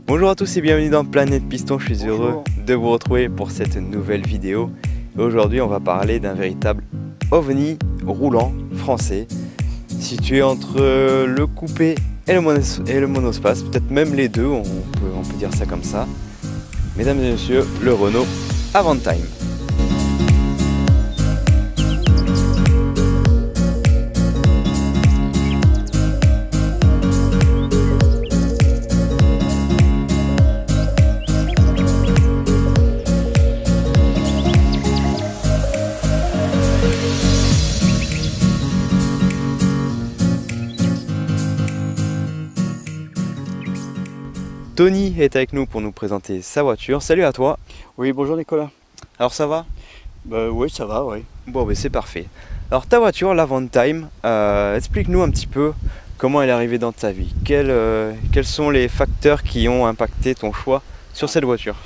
Bonjour à tous et bienvenue dans Planète Piston, je suis heureux Bonjour. de vous retrouver pour cette nouvelle vidéo. Aujourd'hui on va parler d'un véritable ovni roulant français, situé entre le coupé et le monospace, peut-être même les deux, on peut dire ça comme ça. Mesdames et messieurs, le Renault Avantime. Tony est avec nous pour nous présenter sa voiture. Salut à toi. Oui, bonjour Nicolas. Alors ça va? Oui, ça va, oui. Bon, ben c'est parfait. Alors ta voiture, l'Avantime, explique-nous un petit peu comment elle est arrivée dans ta vie. Quels sont les facteurs qui ont impacté ton choix sur cette voiture?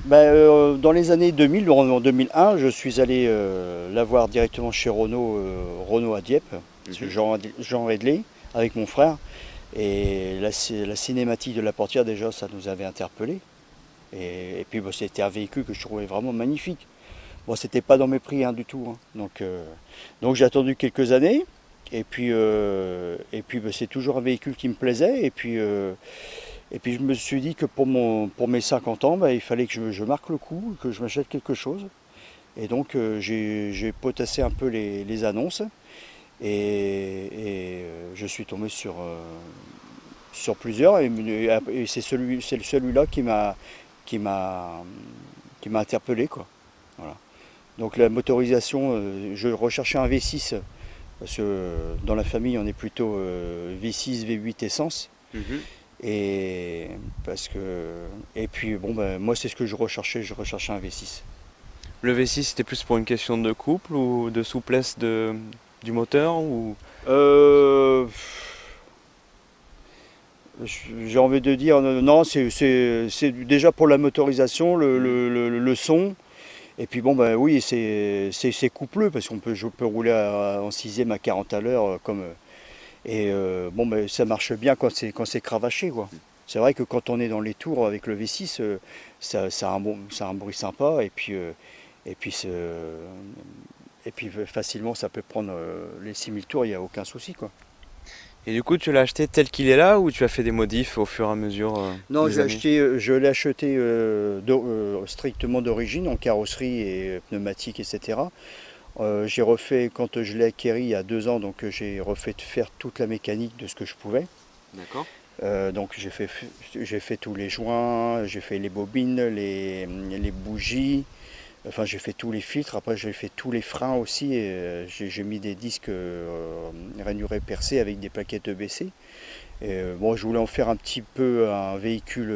Dans les années 2000, en 2001, je suis allé la voir directement chez Renault, Renault à Dieppe, Jean Redley, avec mon frère. Et la cinématique de la portière, déjà, ça nous avait interpellés. Et puis, c'était un véhicule que je trouvais vraiment magnifique. Bon, c'était pas dans mes prix du tout. Donc j'ai attendu quelques années. Et puis c'est toujours un véhicule qui me plaisait. Et puis je me suis dit que pour mes 50 ans, il fallait que je marque le coup, que je m'achète quelque chose. Et donc j'ai potassé un peu les annonces. Et je suis tombé sur plusieurs. Et c'est celui-là qui m'a interpellé, quoi. Voilà. Donc la motorisation, je recherchais un V6 parce que dans la famille on est plutôt V6, V8 essence. Et puis moi c'est ce que je recherchais un V6. Le V6 c'était plus pour une question de couple ou de souplesse du moteur ou... J'ai envie de dire non, c'est déjà pour la motorisation, le son. Et puis oui, c'est coupleux parce je peux rouler en 6e à 40 à l'heure ça marche bien quand c'est cravaché, quoi. C'est vrai que quand on est dans les tours avec le V6, ça a un bruit sympa et puis facilement ça peut prendre les 6000 tours, il n'y a aucun souci, quoi. Et du coup tu l'as acheté tel qu'il est là ou tu as fait des modifs au fur et à mesure Non, des années? je l'ai acheté strictement d'origine, en carrosserie et pneumatique, etc. J'ai refait, quand je l'ai acquéri il y a 2 ans, donc j'ai refait faire toute la mécanique de ce que je pouvais. D'accord. Donc j'ai fait tous les joints, j'ai fait les bobines, les bougies, enfin j'ai fait tous les filtres, après j'ai fait tous les freins aussi, et j'ai mis des disques rainurés percés avec des plaquettes EBC. Je voulais en faire un petit peu un véhicule,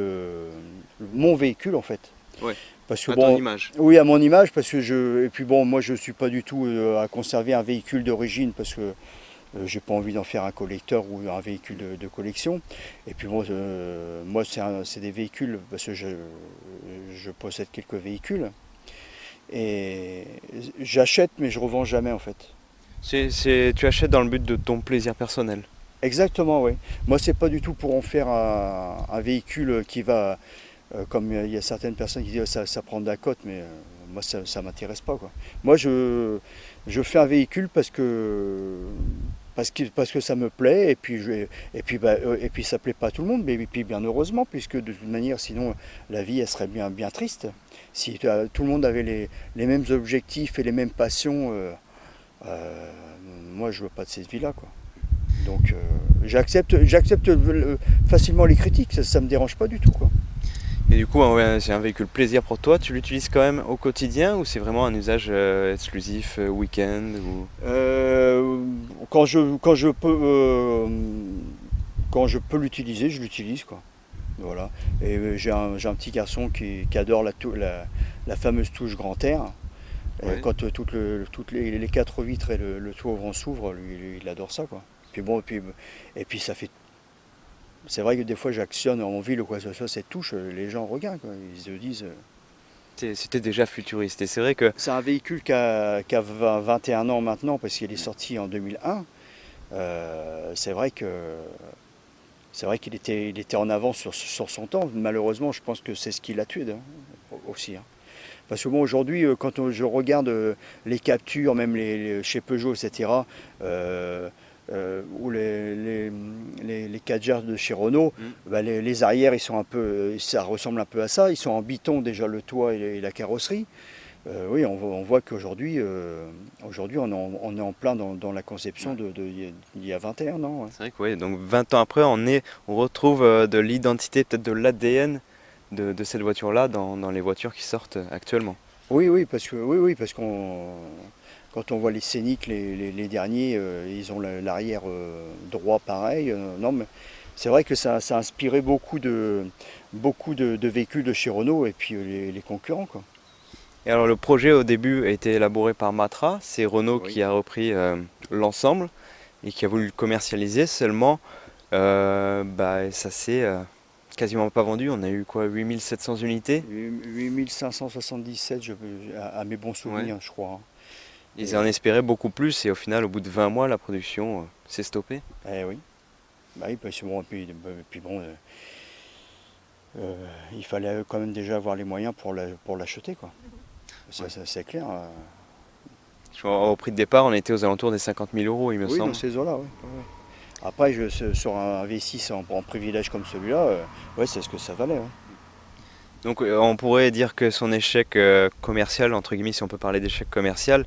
mon véhicule en fait. Ouais. Parce que À ton image. oui, à mon image, parce que et puis moi je suis pas du tout à conserver un véhicule d'origine parce que j'ai pas envie d'en faire un collecteur ou un véhicule de collection. Et puis moi c'est des véhicules parce que je possède quelques véhicules et j'achète mais je revends jamais en fait. Tu achètes dans le but de ton plaisir personnel. Exactement, oui. Moi, c'est pas du tout pour en faire un véhicule qui va, comme il y a certaines personnes qui disent ça prend de la cote, mais moi ça m'intéresse pas, quoi. Moi, je fais un véhicule parce que ça me plaît et puis ça plaît pas à tout le monde, mais et puis bien heureusement, puisque de toute manière, sinon la vie elle serait bien triste. Si tout le monde avait les mêmes objectifs et les mêmes passions, moi je veux pas de cette vie-là, quoi. Donc j'accepte facilement les critiques, ça me dérange pas du tout, quoi. Et du coup, ouais, c'est un véhicule plaisir pour toi. Tu l'utilises quand même au quotidien ou c'est vraiment un usage exclusif, week-end ou... Quand je peux l'utiliser, je l'utilise, quoi. Voilà. Et j'ai un petit garçon qui adore la fameuse touche grand air. Ouais. Quand toutes les 4 vitres et le toit ouvrant s'ouvrent, lui, il adore ça, quoi. Et puis ça fait. C'est vrai que des fois j'actionne en ville ou quoi que ce soit, cette touche, les gens regardent, quoi. Ils se disent. C'était déjà futuriste et c'est vrai que... C'est un véhicule qui a 21 ans maintenant parce qu'il est sorti en 2001. C'est vrai que c'est vrai qu'il était en avance sur son temps. Malheureusement, je pense que c'est ce qui l'a tué aussi. Hein. Parce que bon, aujourd'hui, quand je regarde les captures, même chez Peugeot, etc., ou les 4GR de chez Renault, bah les arrières, ils sont un peu, ça ressemble un peu à ça. Ils sont en biton déjà, le toit et la carrosserie. Oui, on voit qu'aujourd'hui, on est en plein dans la conception d'il y a 21 ans. Ouais. C'est vrai que oui, donc 20 ans après, on retrouve de l'identité, peut-être de l'ADN de cette voiture-là dans les voitures qui sortent actuellement. Oui, parce qu'on quand on voit les Scénic, les derniers, ils ont l'arrière droit pareil. Non, mais c'est vrai que ça a inspiré beaucoup de véhicules de chez Renault et puis les concurrents, quoi. Et alors le projet au début a été élaboré par Matra, c'est Renault qui a repris l'ensemble et qui a voulu le commercialiser, seulement ça s'est quasiment pas vendu, on a eu quoi, 8700 unités 8577 à mes bons souvenirs, je crois. Ils en espéraient beaucoup plus et au final au bout de 20 mois la production s'est stoppée. Eh oui, parce que bon, puis bon, il fallait quand même déjà avoir les moyens pour l'acheter, quoi. Ça, c'est clair. Au prix de départ, on était aux alentours des 50 000 €, il me semble. Oui, dans ces eaux-là, oui. Après, sur un V6 en privilège comme celui-là, c'est ce que ça valait. Ouais. Donc on pourrait dire que son échec commercial, entre guillemets, si on peut parler d'échec commercial,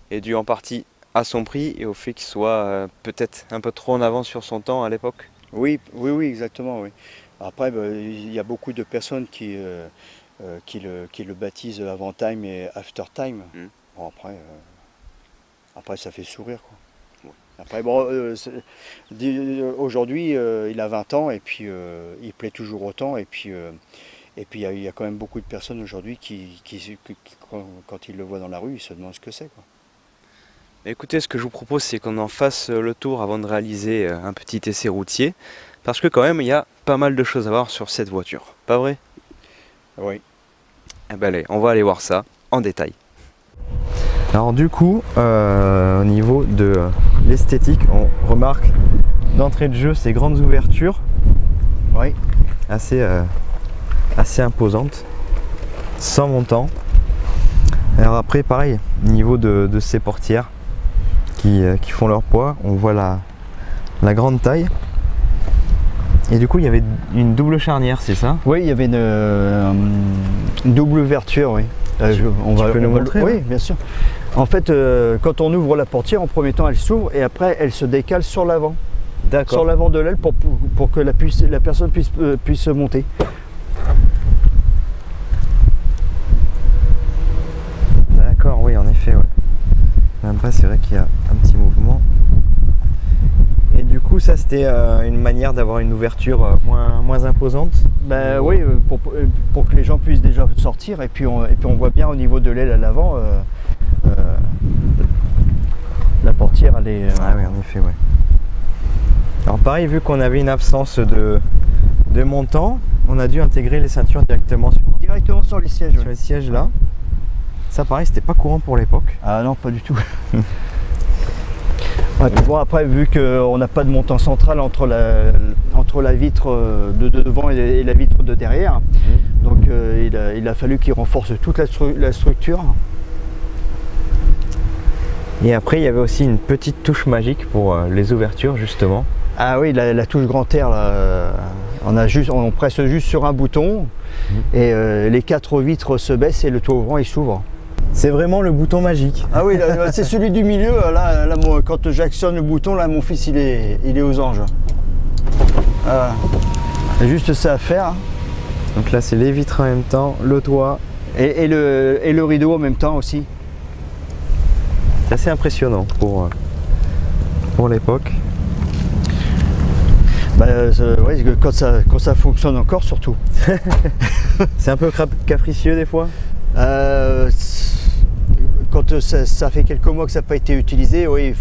est dû en partie à son prix et au fait qu'il soit peut-être un peu trop en avance sur son temps à l'époque. Oui, exactement. Oui. Après, il y a beaucoup de personnes qui le baptisent avant time et after time. Bon, après ça fait sourire, quoi. Ouais. Après bon, aujourd'hui il a 20 ans et puis il plaît toujours autant et puis il y a quand même beaucoup de personnes aujourd'hui qui quand ils le voient dans la rue, ils se demandent ce que c'est, quoi. Écoutez, ce que je vous propose, c'est qu'on en fasse le tour avant de réaliser un petit essai routier, parce que quand même il y a pas mal de choses à voir sur cette voiture, pas vrai? Oui. Eh ben allez, on va aller voir ça en détail. Alors du coup, au niveau de l'esthétique, on remarque d'entrée de jeu ces grandes ouvertures, oui, assez imposantes, sans montant. Alors après, pareil, niveau de ces portières qui font leur poids, on voit la grande taille. Et du coup, il y avait une double charnière, c'est ça? Oui, il y avait une double ouverture, oui. Tu peux nous montrer? Oui, bien sûr. En fait, quand on ouvre la portière, en premier temps, elle s'ouvre et après, elle se décale sur l'avant. D'accord. Sur l'avant de l'aile pour que la personne puisse monter. D'accord, oui, en effet, ouais. Même pas, c'est vrai qu'il y a un petit mouvement. Et du coup, ça c'était une manière d'avoir une ouverture moins imposante. Ben oui, pour que les gens puissent déjà sortir et puis on voit bien au niveau de l'aile à l'avant, la portière elle est... Ah oui, en effet, ouais. Alors pareil, vu qu'on avait une absence de montant, on a dû intégrer les ceintures directement sur les sièges. Sur les sièges là. Ça pareil, c'était pas courant pour l'époque. Ah non, pas du tout. Ouais, puis bon, après, vu qu'on n'a pas de montant central entre la vitre de devant et la vitre de derrière, donc il a fallu qu'il renforce toute la structure. Et après, il y avait aussi une petite touche magique pour les ouvertures, justement. Ah oui, la touche grand air, là, on presse juste sur un bouton et les 4 vitres se baissent et le toit ouvrant il s'ouvre. C'est vraiment le bouton magique. Ah oui, c'est celui du milieu. Là, quand j'actionne le bouton, là, mon fils il est aux anges. Il y a juste ça à faire. Donc là, c'est les vitres en même temps, le toit et le rideau en même temps aussi. C'est assez impressionnant pour l'époque. Ouais, quand ça fonctionne encore, surtout. C'est un peu capricieux des fois. Quand ça fait quelques mois que ça n'a pas été utilisé, oui,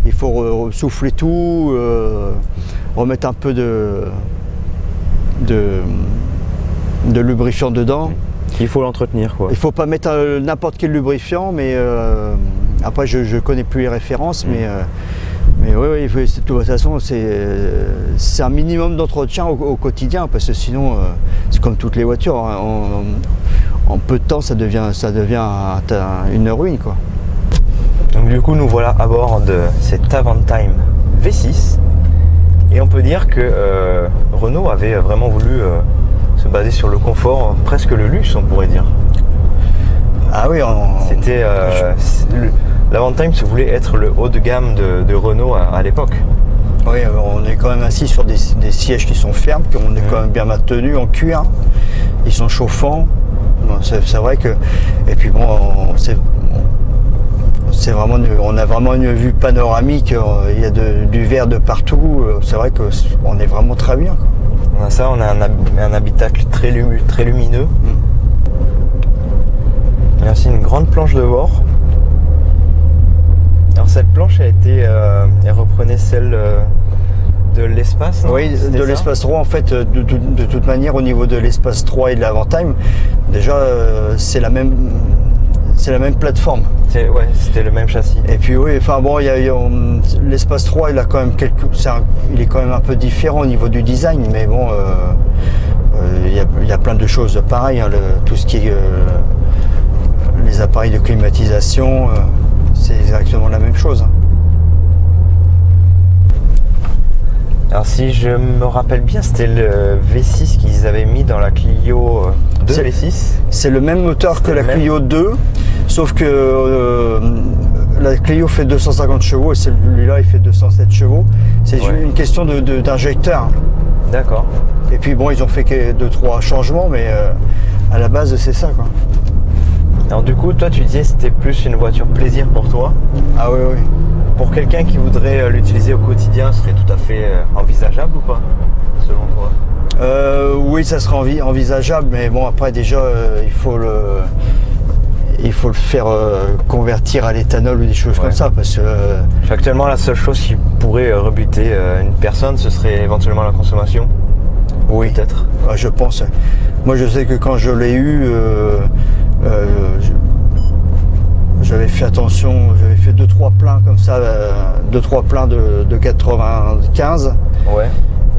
il faut souffler tout, remettre un peu de lubrifiant dedans. Il faut l'entretenir, quoi. Il ne faut pas mettre n'importe quel lubrifiant, mais après je ne connais plus les références, Mais oui, de toute façon, c'est un minimum d'entretien au quotidien, parce que sinon, c'est comme toutes les voitures, hein, en peu de temps, ça devient une ruine, quoi. Donc du coup, nous voilà à bord de cette Avantime V6, et on peut dire que Renault avait vraiment voulu se baser sur le confort, presque le luxe, on pourrait dire. Ah oui, c'était l'Avantime se voulait être le haut de gamme de Renault à l'époque. Oui, on est quand même assis sur des sièges qui sont fermes, qu'on est quand même bien maintenus en cuir. Ils sont chauffants. C'est vrai que. Et puis bon, on a vraiment une vue panoramique. Il y a du verre de partout. C'est vrai qu'on est vraiment très bien, quoi. On a ça, on a un habitacle très lumineux. Il y a aussi une grande planche de bord. Alors cette planche elle reprenait celle de l'espace. Oui, de l'espace 3 en fait. De toute manière, au niveau de l'espace 3 et de l'Avantime, déjà c'est la même plateforme. Ouais, c'était le même châssis. Et puis oui, enfin bon, l'espace 3, il a quand même il est quand même un peu différent au niveau du design, mais bon, il y a plein de choses pareilles, hein, tout ce qui est les appareils de climatisation, c'est exactement la même chose. Alors si je me rappelle bien, c'était le V6 qu'ils avaient mis dans la Clio 2 V6. C'est le même moteur que la Clio 2, sauf que la Clio fait 250 chevaux et celui-là il fait 207 chevaux. C'est une question d'injecteur. D'accord. Et puis bon, ils ont fait que 2-3 changements, mais à la base c'est ça, quoi. Alors du coup, toi tu disais que c'était plus une voiture plaisir pour toi. Ah oui, oui. Pour quelqu'un qui voudrait l'utiliser au quotidien, ce serait tout à fait envisageable ou pas, selon toi? Oui, ça serait envisageable, mais bon, après déjà, il faut le faire convertir à l'éthanol ou des choses comme ça, parce que... Actuellement, la seule chose qui pourrait rebuter une personne, ce serait éventuellement la consommation. Oui, peut-être. Je pense. Moi, je sais que quand je l'ai eu, j'avais fait attention, j'avais fait 2-3 pleins comme ça, 2-3 pleins de 95. Ouais.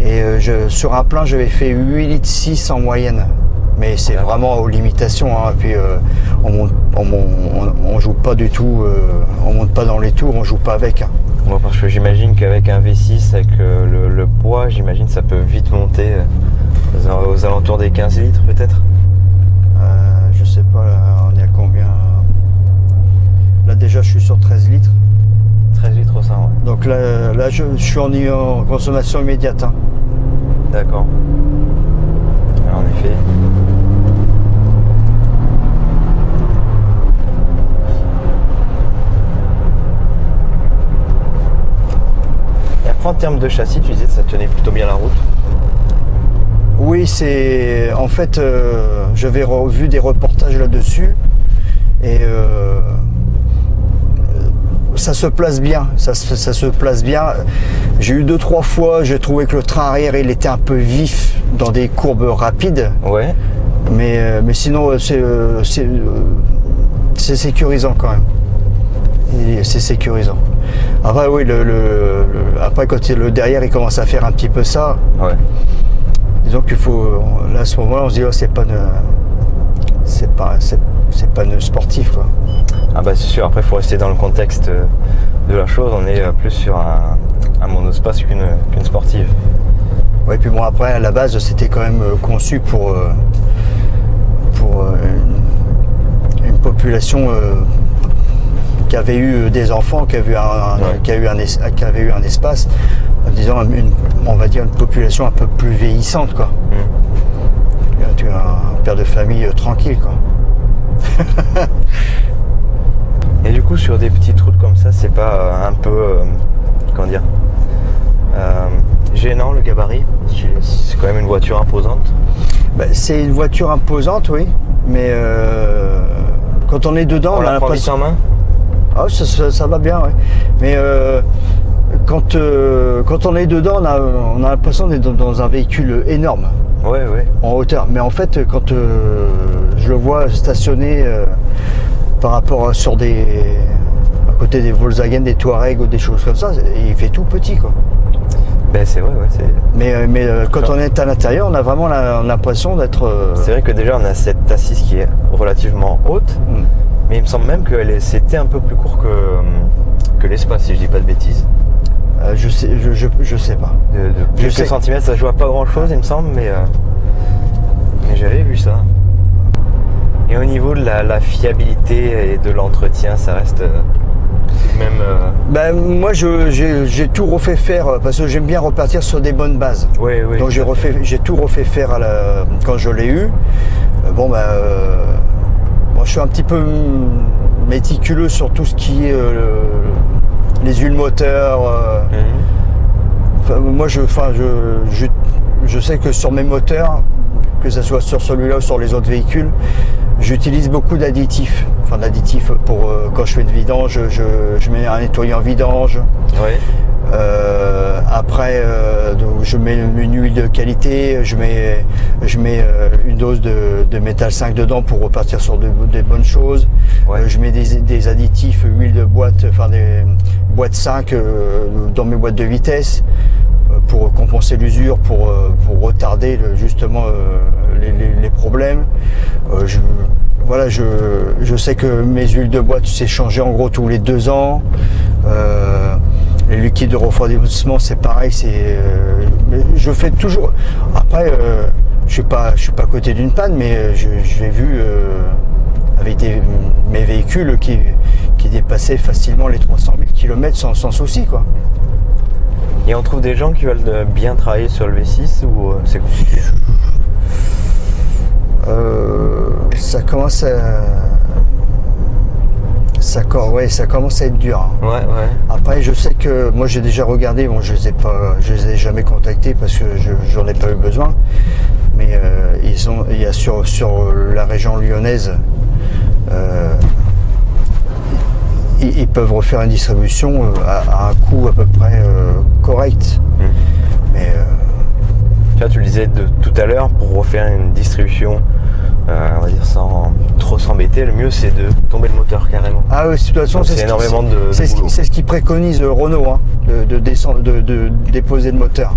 Et sur un plein, j'avais fait 8,6 litres en moyenne. Mais c'est vraiment aux limitations, hein. Puis on joue pas du tout, on monte pas dans les tours, on joue pas avec, hein. Ouais, parce que j'imagine qu'avec un V6, avec le poids, j'imagine ça peut vite monter aux alentours des 15 litres peut-être. Je sais pas, là, on est à combien? Là déjà je suis sur 13 litres. 13 litres au 100, ouais. Donc là je suis en consommation immédiate, hein. D'accord. En effet. Et après en termes de châssis, tu disais que ça tenait plutôt bien la route. Oui, c'est en fait j'avais revu des reportages là-dessus et ça se place bien, ça se place bien. J'ai eu 2-3 fois, j'ai trouvé que le train arrière il était un peu vif dans des courbes rapides. Ouais. Mais sinon c'est sécurisant quand même. C'est sécurisant. Après oui, après quand le derrière il commence à faire un petit peu ça. Ouais. Disons qu'il faut, là à ce moment-là on se dit oh, c'est pas sportif, quoi. Ah bah c'est sûr, après il faut rester dans le contexte de la chose, on est plus sur un monospace qu'une sportive. Ouais, puis bon après à la base c'était quand même conçu pour une population qui avait eu des enfants, qui avait eu un espace, disons on va dire une population un peu plus vieillissante, quoi. Tu as un père de famille tranquille, quoi. Et du coup sur des petites routes comme ça, c'est pas un peu comment dire gênant le gabarit? C'est quand même une voiture imposante. Bah, c'est une voiture imposante, oui, mais quand on est dedans, on a l'impression en main. Ah, ça va bien, ouais. Mais quand on est dedans, on a l'impression d'être dans un véhicule énorme. Ouais, ouais. En hauteur. Mais en fait, quand je le vois stationner par rapport à côté des Volkswagen, des Touareg ou des choses comme ça, il fait tout petit, quoi. Ben c'est vrai, ouais. Mais quand on est à l'intérieur, on a vraiment l'impression d'être... C'est vrai que déjà on a cette assise qui est relativement haute, mais il me semble même que c'était un peu plus court que l'espace, si je dis pas de bêtises. Je sais pas. De quelques centimètres, ça joue à pas grand chose, il me semble, mais j'avais vu ça. Et au niveau de la fiabilité et de l'entretien, ça reste même... Ben, moi j'ai tout refait faire parce que j'aime bien repartir sur des bonnes bases. Oui, oui. Donc j'ai tout refait faire quand je l'ai eu. Bon ben moi, je suis un petit peu méticuleux sur tout ce qui est les huiles moteurs. Moi je sais que sur mes moteurs, que ce soit sur celui-là ou sur les autres véhicules, j'utilise beaucoup d'additifs. Enfin d'additifs pour quand je fais de vidange, je mets un nettoyant vidange. Ouais. Après je mets une huile de qualité, je mets une dose de métal 5 dedans pour repartir sur des bonnes choses. Ouais. Je mets des additifs, huile de boîte, enfin des boîtes 5 dans mes boîtes de vitesse pour compenser l'usure, pour retarder justement les problèmes. Voilà, je sais que mes huiles de boîte, c'est changé en gros tous les 2 ans. Les liquides de refroidissement, c'est pareil. Je fais toujours. Après, je suis pas à côté d'une panne, mais j'ai vu avec mes véhicules qui dépassaient facilement les 300 000 km sans souci, quoi. Et on trouve des gens qui veulent bien travailler sur le V6 ou c'est compliqué? Ça commence à être dur. Hein. Ouais. Après, je sais que moi j'ai déjà regardé, bon, je les ai jamais contactés parce que j'en ai pas eu besoin. Mais il y a sur la région lyonnaise, ils peuvent refaire une distribution à un coût à peu près correct. Mais tu le disais tout à l'heure, pour refaire une distribution, on va dire sans trop s'embêter, le mieux c'est de tomber le moteur carrément. Ah oui, de toute façon, c'est énormément de c'est ce qui préconise Renault, hein, de déposer le moteur.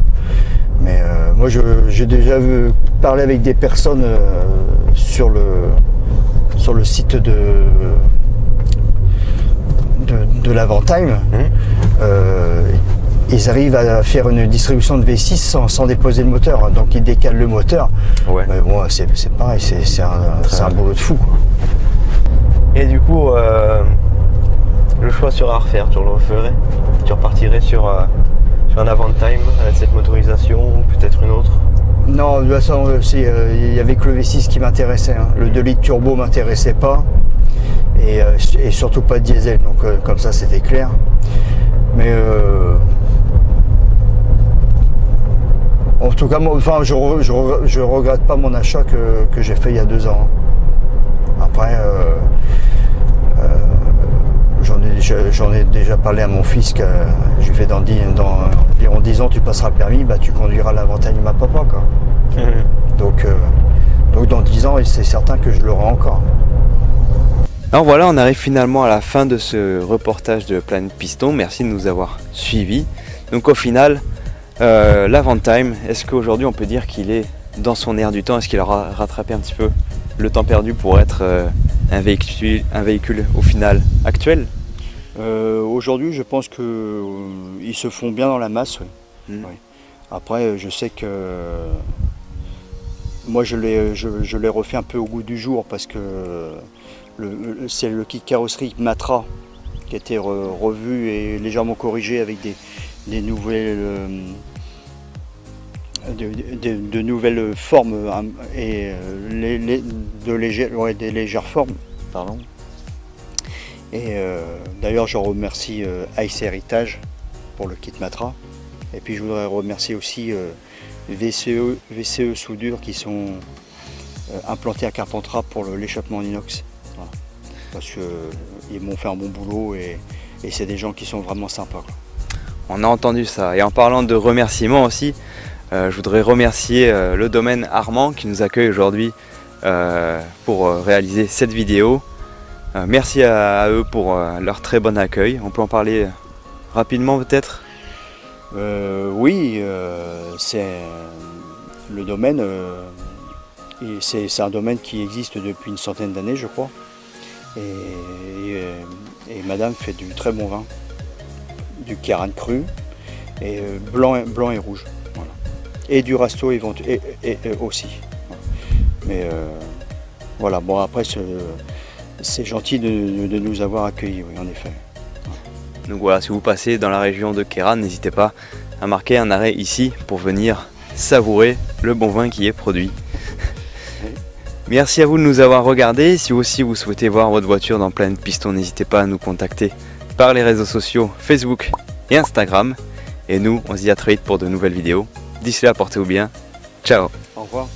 Mais moi j'ai déjà parlé avec des personnes sur le site de l'Avantime. Ils arrivent à faire une distribution de V6 sans déposer le moteur, donc ils décalent le moteur. Ouais. Mais bon, c'est pareil, c'est un boulot de fou, quoi. Et du coup, le choix sera à refaire, tu le referais? Tu repartirais sur un Avantime avec cette motorisation ou peut-être une autre? Non, de toute façon, il n'y avait que le V6 qui m'intéressait. Hein. Le 2 litres turbo m'intéressait pas. Et surtout pas de diesel, donc comme ça c'était clair. Mais en tout cas, moi, enfin, je regrette pas mon achat que j'ai fait il y a 2 ans. Après, j'en ai déjà parlé à mon fils que je lui fais dans environ 10 ans tu passeras le permis, bah, tu conduiras l'Avantime à papa, quoi. Donc dans 10 ans, c'est certain que je l'aurai encore. Alors voilà, on arrive finalement à la fin de ce reportage de Planète Piston. Merci de nous avoir suivis. Donc au final, l'Avantime, est-ce qu'aujourd'hui on peut dire qu'il est dans son air du temps? Est-ce qu'il aura rattrapé un petit peu le temps perdu pour être un véhicule au final actuel? Aujourd'hui, je pense qu'ils se font bien dans la masse. Oui. Oui. Après, je sais que moi je l'ai refait un peu au goût du jour parce que c'est le kit carrosserie Matra qui a été revu et légèrement corrigé avec des nouvelles de nouvelles formes et des légères formes. Pardon. Et d'ailleurs je remercie Ice Heritage pour le kit Matra. Et puis je voudrais remercier aussi VCE Soudure qui sont implantés à Carpentras pour l'échappement en inox. Voilà. Parce qu'ils m'ont fait un bon boulot et c'est des gens qui sont vraiment sympas, quoi. On a entendu ça. Et en parlant de remerciements aussi, je voudrais remercier le domaine Armand qui nous accueille aujourd'hui pour réaliser cette vidéo. Merci à eux pour leur très bon accueil. On peut en parler rapidement peut-être? Oui, c'est le domaine, c'est un domaine qui existe depuis une centaine d'années, je crois. Et madame fait du très bon vin, du Kéran cru, et blanc et rouge. Voilà. Et du Rasto aussi. Mais voilà, bon après c'est gentil de nous avoir accueillis, oui, en effet. Donc voilà, si vous passez dans la région de Kéran, n'hésitez pas à marquer un arrêt ici pour venir savourer le bon vin qui est produit. Oui. Merci à vous de nous avoir regardés. Si aussi vous souhaitez voir votre voiture dans Planète Piston, n'hésitez pas à nous contacter par les réseaux sociaux Facebook et Instagram. Et nous, on se dit à très vite pour de nouvelles vidéos. D'ici là, portez-vous bien. Ciao. Au revoir.